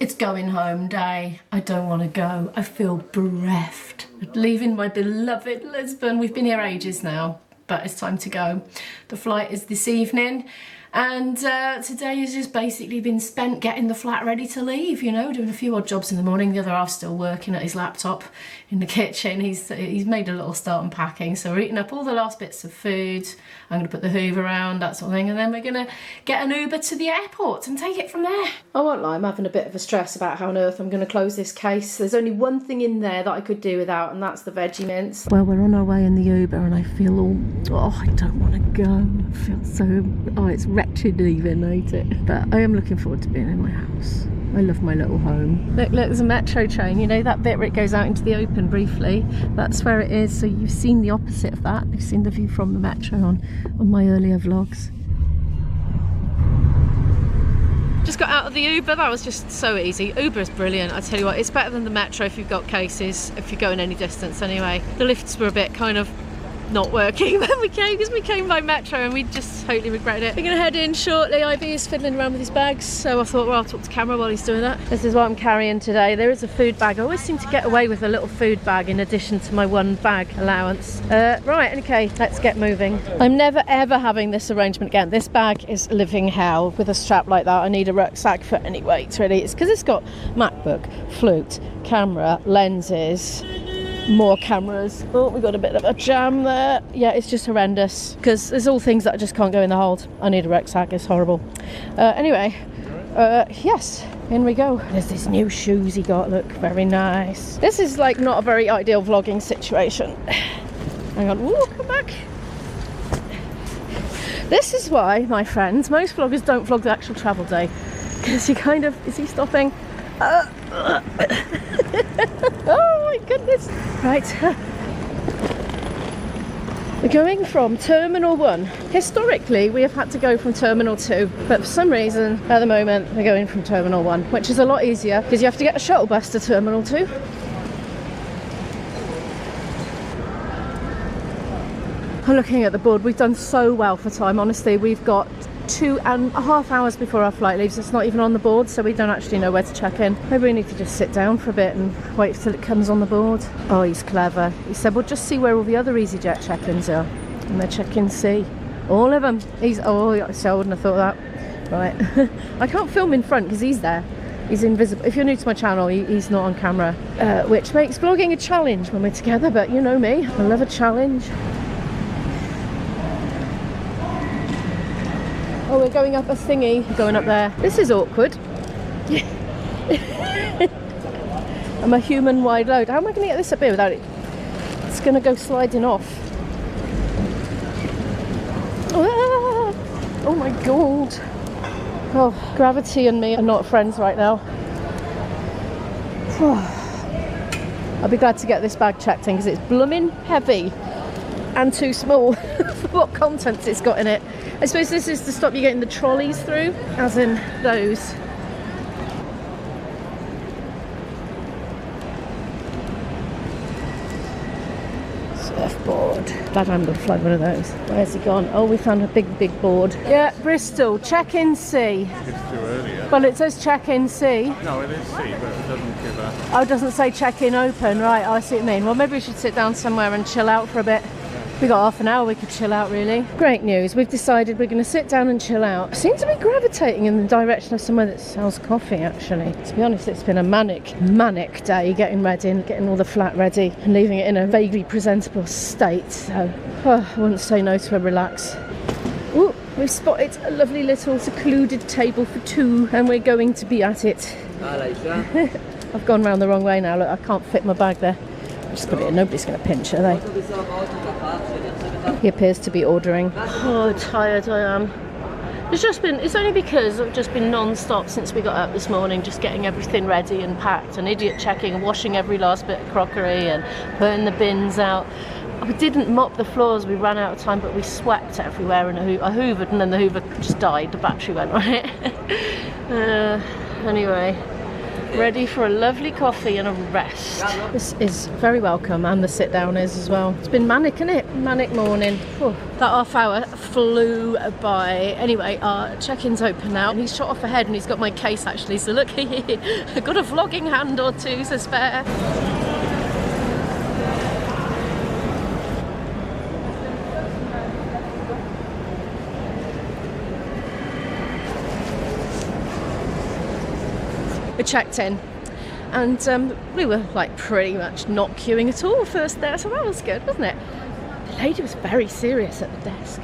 It's going home day. I don't want to go. I feel bereft. Leaving my beloved Lisbon. We've been here ages now, but it's time to go. The flight is this evening. And today has just basically been spent getting the flat ready to leave, you know, doing a few odd jobs in the morning. The other half's still working at his laptop in the kitchen. He's made a little start unpacking. So we're eating up all the last bits of food. I'm going to put the hoover around, that sort of thing. And then we're going to get an Uber to the airport and take it from there. I won't lie, I'm having a bit of a stress about how on earth I'm going to close this case. There's only one thing in there that I could do without, and that's the veggie mince. Well, we're on our way in the Uber and I feel all, I don't want to go. I feel so, it's wretched leaving, I hate it. But I am looking forward to being in my house. I love my little home. Look, there's a metro train, you know, that bit where it goes out into the open briefly. That's where it is, so you've seen the opposite of that. You've seen the view from the metro on my earlier vlogs. Just got out of the Uber, that was just so easy. Uber is brilliant, I tell you what, it's better than the metro if you've got cases, if you're going any distance anyway. The lifts were a bit kind of not working when we came, because we came by metro and we just totally regretted it. We're going to head in shortly. Ivy is fiddling around with his bags, so I thought, well, I'll talk to camera while he's doing that. This is what I'm carrying today. There is a food bag. I always seem to get away with a little food bag in addition to my one bag allowance. Right, okay, let's get moving. I'm never ever having this arrangement again. This bag is living hell with a strap like that. I need a rucksack for any weight, really. It's because it's got MacBook, flute, camera, lenses, more cameras. Oh, we got a bit of a jam there. Yeah, it's just horrendous because there's all things that I just can't go in the hold. I need a rucksack, it's horrible. Anyway, yes, in we go. There's these new shoes he got, look, very nice. This is like not a very ideal vlogging situation. Hang on, ooh, come back. This is why, my friends, most vloggers don't vlog the actual travel day, because you kind of, is he stopping? Oh my goodness. Right, we're going from Terminal 1. Historically we have had to go from Terminal 2, but for some reason at the moment we're going from Terminal 1, which is a lot easier because you have to get a shuttle bus to Terminal 2. I'm looking at the board. We've done so well for time, honestly. We've got 2.5 hours before our flight leaves. It's not even on the board, so we don't actually know where to check in. Maybe we need to just sit down for a bit and wait till it comes on the board. Oh, he's clever. He said, we'll just see where all the other EasyJet check-ins are. And they're check-in C. All of them. Oh, I wouldn't have thought that. Right. I can't film in front because he's there. He's invisible. If you're new to my channel, he's not on camera, which makes vlogging a challenge when we're together, but you know me. I love a challenge. Oh, we're going up a thingy. We're going up there. This is awkward. I'm a human wide load. How am I going to get this up here without it? It's going to go sliding off. Ah! Oh my god. Oh, gravity and me are not friends right now. I'll be glad to get this bag checked in because it's blooming heavy and too small for what contents it's got in it. I suppose this is to stop you getting the trolleys through, as in those. Surfboard. Glad I'm going to fly one of those. Where's he gone? Oh, we found a big board. Yeah, Bristol, check-in C. It's too early, yeah? Well, it says check-in C. No, it is C, but it doesn't give a... Oh, it doesn't say check-in open, right, I see what you mean. Well, maybe we should sit down somewhere and chill out for a bit. We got half an hour, we could chill out really. Great news, we've decided we're going to sit down and chill out. Seem to be gravitating in the direction of somewhere that sells coffee actually. To be honest, it's been a manic day getting ready and getting all the flat ready and leaving it in a vaguely presentable state. So, I wouldn't say no to a relax. Ooh, we've spotted a lovely little secluded table for two and we're going to be at it. I've gone round the wrong way now, look, I can't fit my bag there. Just got it, nobody's going to pinch, are they? He appears to be ordering. Oh, tired I am. It's only because I've just been non-stop since we got up this morning, just getting everything ready and packed and idiot checking and washing every last bit of crockery and putting the bins out. We didn't mop the floors, we ran out of time, but we swept everywhere and I hoovered and then the hoover just died, the battery went on it. Anyway. ready for a lovely coffee and a rest. This is very welcome, and the sit down is as well. It's been manic, isn't it? Manic morning. Whew. That half hour flew by. Anyway, our check-in's open now, and he's shot off ahead, and he's got my case actually, so look, I've got a vlogging hand or two to spare. We checked in, and we were like pretty much not queuing at all first there, so that was good, wasn't it? The lady was very serious at the desk.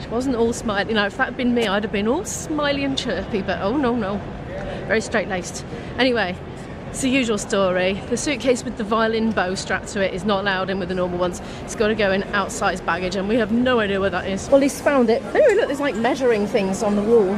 She wasn't all smiley. You know, if that had been me, I'd have been all smiley and chirpy, but oh no, very straight-laced. Anyway, it's the usual story. The suitcase with the violin bow strapped to it is not allowed in with the normal ones. It's got to go in outsized baggage, and we have no idea where that is. Well, he's found it. Anyway, look, there's like measuring things on the wall.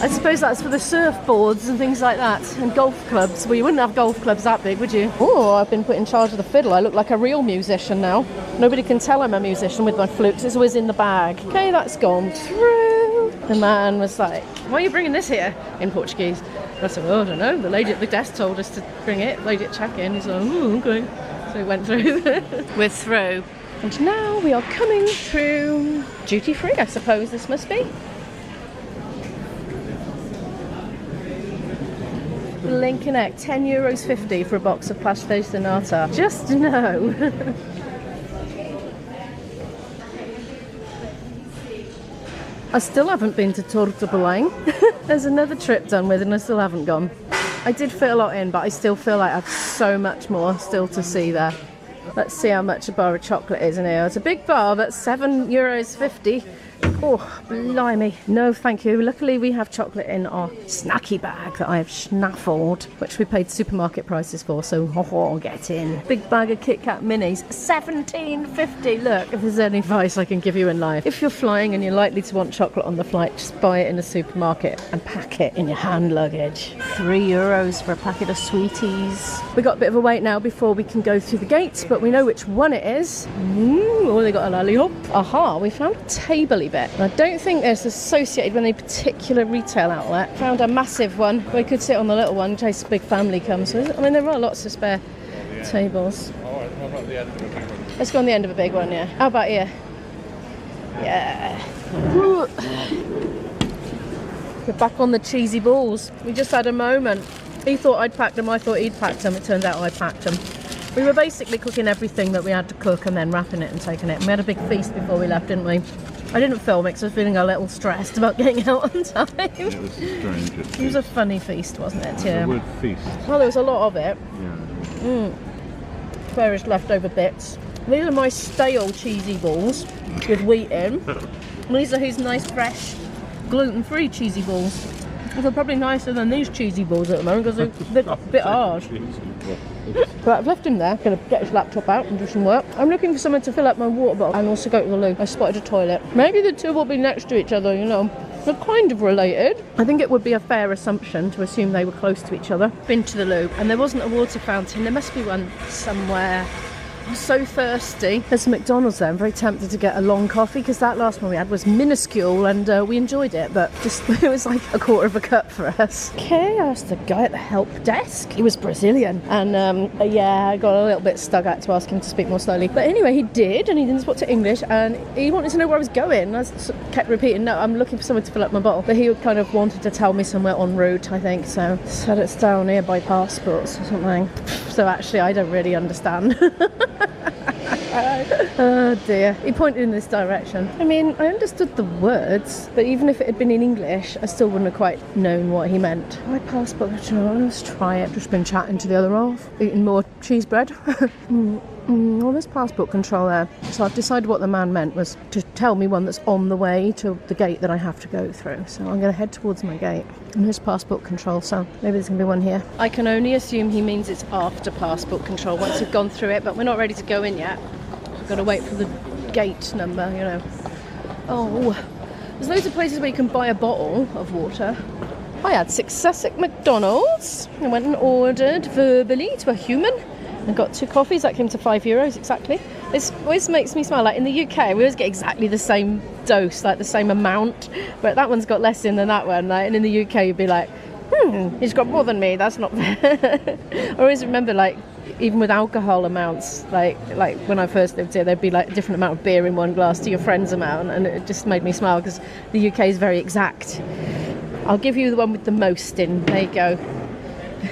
I suppose that's for the surfboards and things like that, and golf clubs. Well, you wouldn't have golf clubs that big, would you? Oh, I've been put in charge of the fiddle. I look like a real musician now. Nobody can tell I'm a musician with my flukes. It's always in the bag. Okay, that's gone through. The man was like, why are you bringing this here? In Portuguese. I said, well, I don't know. The lady at the desk told us to bring it. Lady at check-in. He's like, oh, okay. So we went through. We're through. And now we are coming through duty-free, I suppose this must be. Lincoln Egg, €10.50 for a box of pastéis de nata. Just no. I still haven't been to Torre Belém. There's another trip done with and I still haven't gone. I did fit a lot in, but I still feel like I have so much more still to see there. Let's see how much a bar of chocolate is in here. It's a big bar, that's €7.50. Oh, blimey. No, thank you. Luckily, we have chocolate in our snacky bag that I have schnaffled, which we paid supermarket prices for, so get in. Big bag of Kit Kat minis, $17.50. Look, if there's any advice I can give you in life, if you're flying and you're likely to want chocolate on the flight, just buy it in a supermarket and pack it in your hand luggage. €3 for a packet of sweeties. We got a bit of a wait now before we can go through the gates, but we know which one it is. Oh, they got a lollipop. Aha, we found a tabley bit. And I don't think it's associated with any particular retail outlet. Found a massive one. We could sit on the little one in case a big family comes. I mean, there are lots of spare tables. Alright, how about the end of a big one? Let's go on the end of a big one, yeah. How about here? Yeah. We're back on the cheesy balls. We just had a moment. He thought I'd packed them, I thought he'd packed them. It turned out I packed them. We were basically cooking everything that we had to cook and then wrapping it and taking it. And we had a big feast before we left, didn't we? I didn't film it because I was feeling a little stressed about getting out on time. It was strange. It was a funny feast, wasn't it? Yeah. The word feast. Well, there was a lot of it. Yeah. Various leftover bits. These are my stale cheesy balls with wheat in. And these are his nice, fresh, gluten-free cheesy balls. They're probably nicer than these cheesy balls at the moment because they're a bit hard. But I've left him there. Going to get his laptop out and do some work. I'm looking for someone to fill up my water bottle and also go to the loo. I spotted a toilet. Maybe the two will be next to each other, you know. They're kind of related. I think it would be a fair assumption to assume they were close to each other. Been to the loo and there wasn't a water fountain. There must be one somewhere. I'm so thirsty. There's a McDonald's there. I'm very tempted to get a long coffee because that last one we had was minuscule and we enjoyed it, but just it was like a quarter of a cup for us. Okay, I asked the guy at the help desk. He was Brazilian and yeah, I got a little bit stuck out to ask him to speak more slowly. But anyway, he did and he didn't speak to English and he wanted to know where I was going. I kept repeating, no, I'm looking for someone to fill up my bottle. But he kind of wanted to tell me somewhere en route, I think. So said it's down here by passports or something. So actually, I don't really understand. Oh dear. He pointed in this direction. I mean, I understood the words, but even if it had been in English, I still wouldn't have quite known what he meant. My passport control, let's try it. Just been chatting to the other half, eating more cheese bread. Well, there's passport control there. So I've decided what the man meant was to tell me one that's on the way to the gate that I have to go through. So I'm going to head towards my gate. And there's passport control, so maybe there's going to be one here. I can only assume he means it's after passport control, once we've gone through it, but we're not ready to go in yet. We've got to wait for the gate number, you know. Oh, there's loads of places where you can buy a bottle of water. I had success at McDonald's. I went and ordered verbally to a human. I got 2 coffees, that came to €5 exactly. This always makes me smile. Like in the UK, we always get exactly the same dose, like the same amount, but that one's got less in than that one. Like, and in the UK, you'd be like, He's got more than me, that's not fair. I always remember, like, even with alcohol amounts, like when I first lived here, there'd be like a different amount of beer in one glass to your friend's amount, and it just made me smile because the UK is very exact. I'll give you the one with the most in. There you go.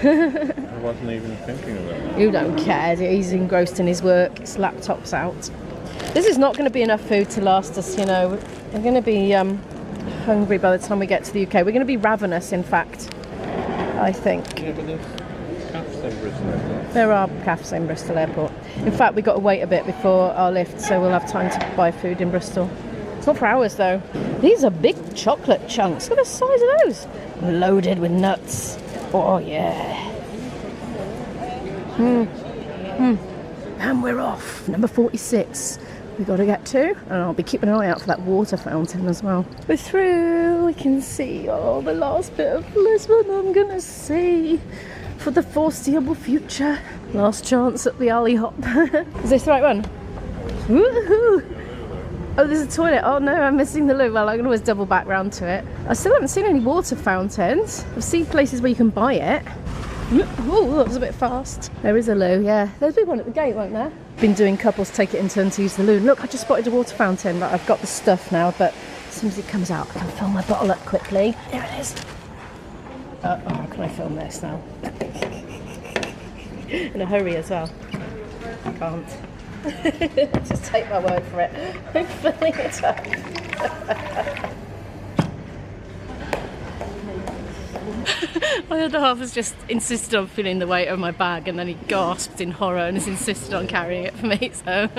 I wasn't even thinking of it. You don't care. He's engrossed in his work. His laptop's out. This is not going to be enough food to last us, you know. We're going to be hungry by the time we get to the UK. We're going to be ravenous, in fact, I think. Yeah, but there's cafes in Bristol Airport. There are cafes in Bristol Airport. In fact, we've got to wait a bit before our lift, so we'll have time to buy food in Bristol. It's not for hours, though. These are big chocolate chunks. Look at the size of those. Loaded with nuts. Oh, yeah. And we're off. Number 46. We've got to get to. And I'll be keeping an eye out for that water fountain as well. We're through. We can see the last bit of Lisbon I'm going to see for the foreseeable future. Last chance at the alley hop. Is this the right one? Woohoo! Oh, there's a toilet. Oh no, I'm missing the loo. Well, I can always double back round to it. I still haven't seen any water fountains. I've seen places where you can buy it. Oh, that was a bit fast. There is a loo, yeah. There'll be one at the gate, won't there? Been doing couples take it in turn to use the loo. And look, I just spotted a water fountain. But I've got the stuff now, but as soon as it comes out, I can fill my bottle up quickly. There it is. Oh, can I film this now? In a hurry as well. I can't. Just take my word for it. I'm filling it up. My other half has just insisted on filling the weight of my bag, and then he gasped in horror and has insisted on carrying it for me, so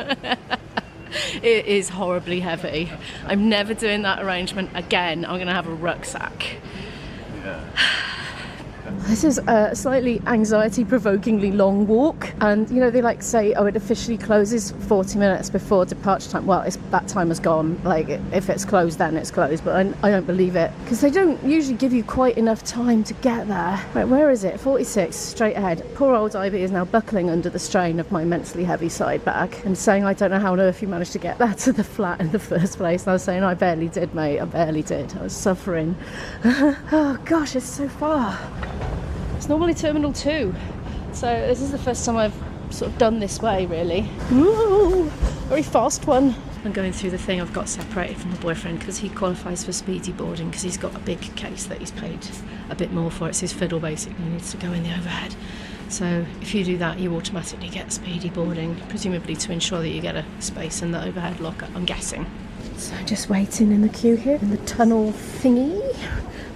it is horribly heavy. I'm never doing that arrangement again. I'm going to have a rucksack. Yeah. This is a slightly anxiety-provokingly long walk, and you know they like say, oh, it officially closes 40 minutes before departure time. Well, that time has gone. Like, if it's closed, then it's closed, but I don't believe it because they don't usually give you quite enough time to get there. Right, where is it? 46, straight ahead. Poor old Ivy is now buckling under the strain of my immensely heavy side bag and saying, I don't know how on earth you managed to get that to the flat in the first place. And I was saying, I barely did, mate. I barely did. I was suffering. Oh gosh, it's so far. It's normally Terminal 2, so this is the first time I've sort of done this way, really. Ooh, very fast one. I'm going through the thing. I've got separated from my boyfriend because he qualifies for speedy boarding because he's got a big case that he's paid a bit more for. It's his fiddle, basically. He needs to go in the overhead. So if you do that, you automatically get speedy boarding, presumably to ensure that you get a space in the overhead locker, I'm guessing. So just waiting in the queue here in the tunnel thingy.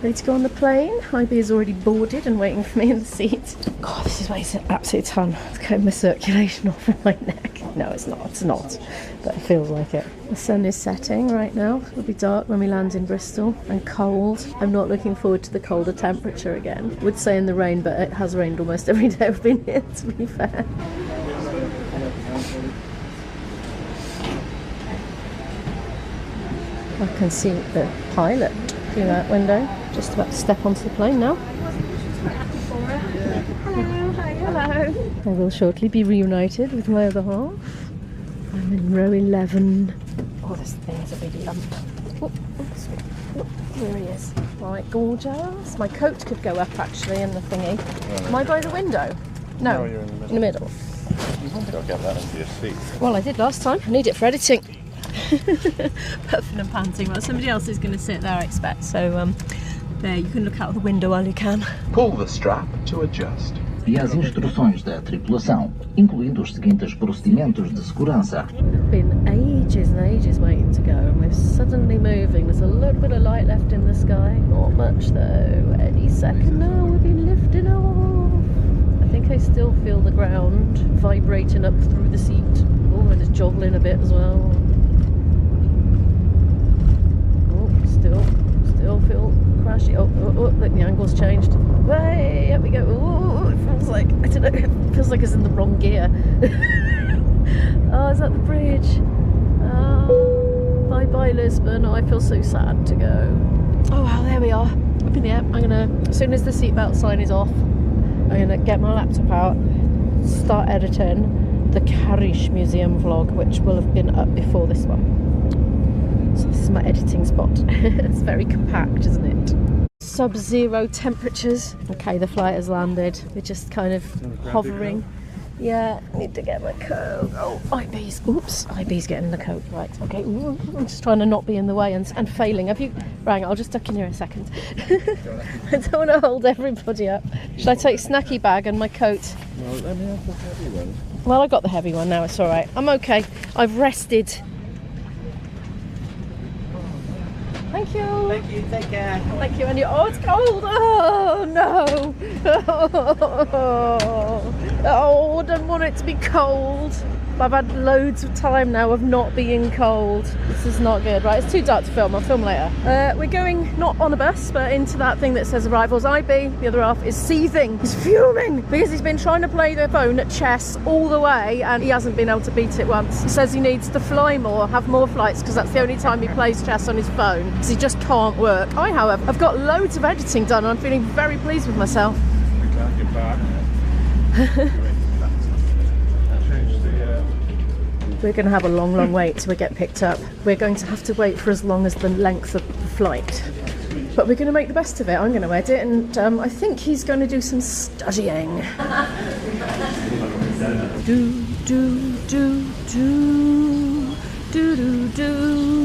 Ready to go on the plane. IB is already boarded and waiting for me in the seat. God, this is weighing an absolute ton. It's cutting my circulation off in my neck. No, it's not. But it feels like it. The sun is setting right now. It'll be dark when we land in Bristol and cold. I'm not looking forward to the colder temperature again. I would say in the rain, but it has rained almost every day I've been here, to be fair. I can see the pilot through that window. Just about to step onto the plane now. Hello, hi, hello. I will shortly be reunited with my other half. I'm in row 11. Oh, this thing is a big lump. Oh, there he is. Right, gorgeous. My coat could go up actually in the thingy. Am I by the window? No, you're in the middle. In the middle. You haven't got to get that into your seat. Well, I did last time. I need it for editing. Puffing and panting. Well, somebody else is going to sit there, I expect. So, there, you can look out the window while you can. Pull the strap to adjust. E as instruções da tripulação, incluindo os seguintes procedimentos de segurança. We've been ages and ages waiting to go, and we're suddenly moving. There's a little bit of light left in the sky. Not much though. Any second now we'll be lifting off. I think I still feel the ground vibrating up through the seat. Oh, and it's joggling a bit as well. Still feel crashy. Oh, look, the angle's changed. Way up we go. Oh, it feels like, I don't know, it feels like it's in the wrong gear. Oh, is that the bridge? Oh, bye Lisbon. Oh, I feel so sad to go. Oh wow, there we are. Up in the air. I'm gonna, as soon as the seatbelt sign is off, I'm gonna get my laptop out, start editing the Karish Museum vlog, which will have been up before this one. So this is my editing spot. It's very compact, isn't it? sub-zero temperatures. Okay, the flight has landed. We're just kind of hovering. Yeah, need to get my coat. Oh, IB's. Oops, IB's getting the coat. Right, okay. Ooh, I'm just trying to not be in the way and failing. Have you... Right, I'll just duck in here a second. I don't want to hold everybody up. Should I take snacky bag and my coat? Well, let me have the heavy one. Well, I got the heavy one now, it's all right. I'm okay. I've rested. Thank you. Thank you, take care. Thank you, and oh, it's cold. Oh, no. Oh, I don't want it to be cold. I've had loads of time now of not being cold. This is not good. Right, it's too dark to film. I'll film later. We're going not on a bus, but into that thing that says arrivals. IB, the other half, is seething. He's fuming because he's been trying to play the phone at chess all the way and he hasn't been able to beat it once. He says he needs to fly more, have more flights, because that's the only time he plays chess on his phone, because he just can't work. I, however, have got loads of editing done and I'm feeling very pleased with myself. We're glad you're back. We're going to have a long wait till we get picked up. We're going to have to wait for as long as the length of the flight. But we're going to make the best of it. I'm going to edit and I think he's going to do some studying. Do, do, do, do, do, do, do, do,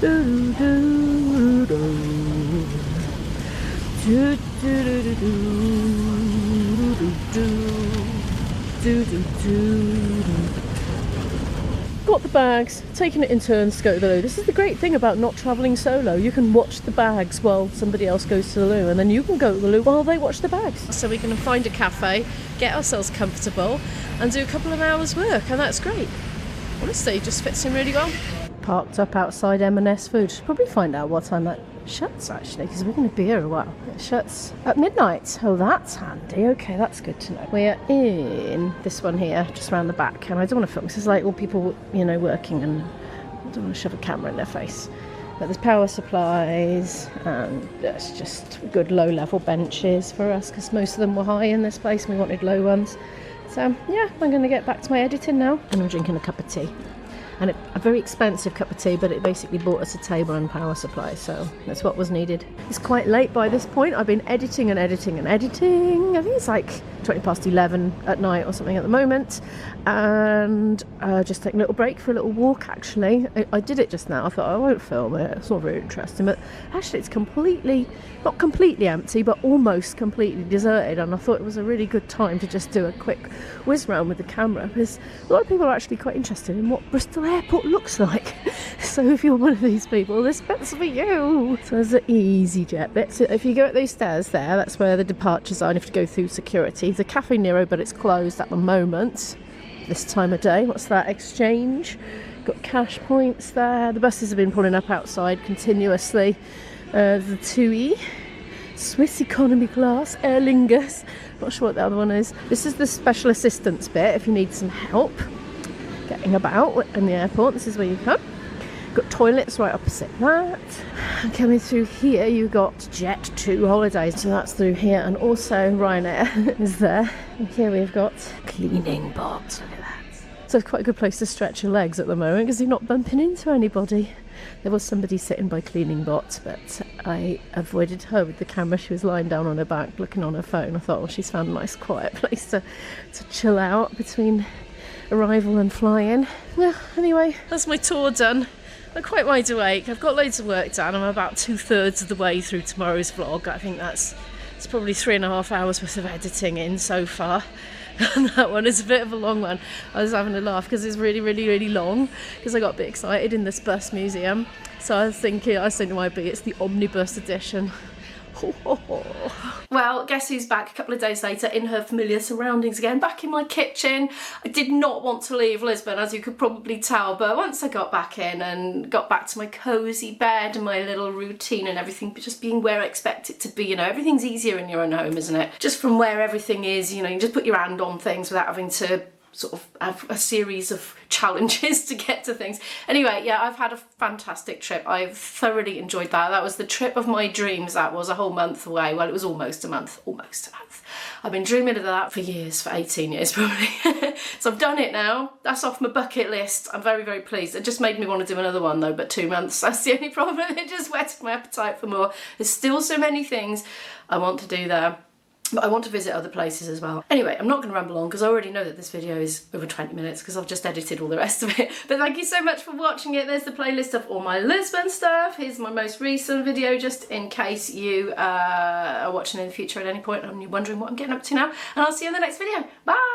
do, do, do, do, do, do, do, do. Got the bags, taking it in turns to go to the loo. This is the great thing about not travelling solo. You can watch the bags while somebody else goes to the loo, and then you can go to the loo while they watch the bags. So we're going to find a cafe, get ourselves comfortable, and do a couple of hours work, and that's great. Honestly, it just fits in really well. Parked up outside M&S Food. Should probably find out what time that shuts actually, because we're going to be here a while. It shuts at midnight. Oh, that's handy. Okay, that's good to know. We're in this one here, just around the back, and I don't want to film because there's like all people, you know, working, and I don't want to shove a camera in their face. But there's power supplies, and there's just good low-level benches for us because most of them were high in this place and we wanted low ones. So yeah, I'm going to get back to my editing now, and I'm drinking a cup of tea. And a very expensive cup of tea, but it basically bought us a table and power supply, so that's what was needed. It's quite late by this point. I've been editing and editing and editing. I think it's like 20 past 11 at night or something at the moment, and just taking a little break for a little walk actually. I did it just now. I thought I won't film it, it's not very interesting, but actually it's completely, not completely empty, but almost completely deserted, and I thought it was a really good time to just do a quick whiz round with the camera, because a lot of people are actually quite interested in what Bristol Airport looks like. So if you're one of these people, this bit's for you. So there's the EasyJet bit. So if you go up those stairs there, that's where the departures are, and you have to go through security. The Cafe Nero, but it's closed at the moment, this time of day. What's that? Exchange. Got cash points there. The buses have been pulling up outside continuously. The TUI, Swiss economy class, Aer Lingus. Not sure what the other one is. This is the special assistance bit if you need some help getting about in the airport. This is where you come. Got toilets right opposite that. And coming through here, you've got Jet2 holidays, so that's through here, and also Ryanair is there. And here we've got cleaning box. Look at that. So it's quite a good place to stretch your legs at the moment because you're not bumping into anybody. There was somebody sitting by cleaning bot, but I avoided her with the camera. She was lying down on her back looking on her phone. I thought, well, she's found a nice quiet place to chill out between arrival and flying. Yeah, anyway, that's my tour done. I'm quite wide awake. I've got loads of work done. I'm about 2/3 of the way through tomorrow's vlog. I think it's probably 3.5 hours worth of editing in so far. And that one is a bit of a long one. I was having a laugh because it's really, really, really long, because I got a bit excited in this bus museum. So I was thinking, I said to my B, it's the omnibus edition. Well, guess who's back a couple of days later in her familiar surroundings again, back in my kitchen. I did not want to leave Lisbon, as you could probably tell, but once I got back in and got back to my cosy bed and my little routine and everything just being where I expect it to be, you know, everything's easier in your own home, isn't it? Just from where everything is, you know, you just put your hand on things without having to sort of have a series of challenges to get to things. Anyway, yeah, I've had a fantastic trip. I've thoroughly enjoyed that. That was the trip of my dreams. That was a whole month away. Well, it was almost a month. I've been dreaming of that for years, for 18 years probably. So I've done it now. That's off my bucket list. I'm very, very pleased. It just made me want to do another one though, but 2 months, that's the only problem. It just whetted my appetite for more. There's still so many things I want to do there. But I want to visit other places as well. Anyway, I'm not going to ramble on because I already know that this video is over 20 minutes because I've just edited all the rest of it. But thank you so much for watching it. There's the playlist of all my Lisbon stuff. Here's my most recent video, just in case you are watching in the future at any point and you're wondering what I'm getting up to now. And I'll see you in the next video. Bye!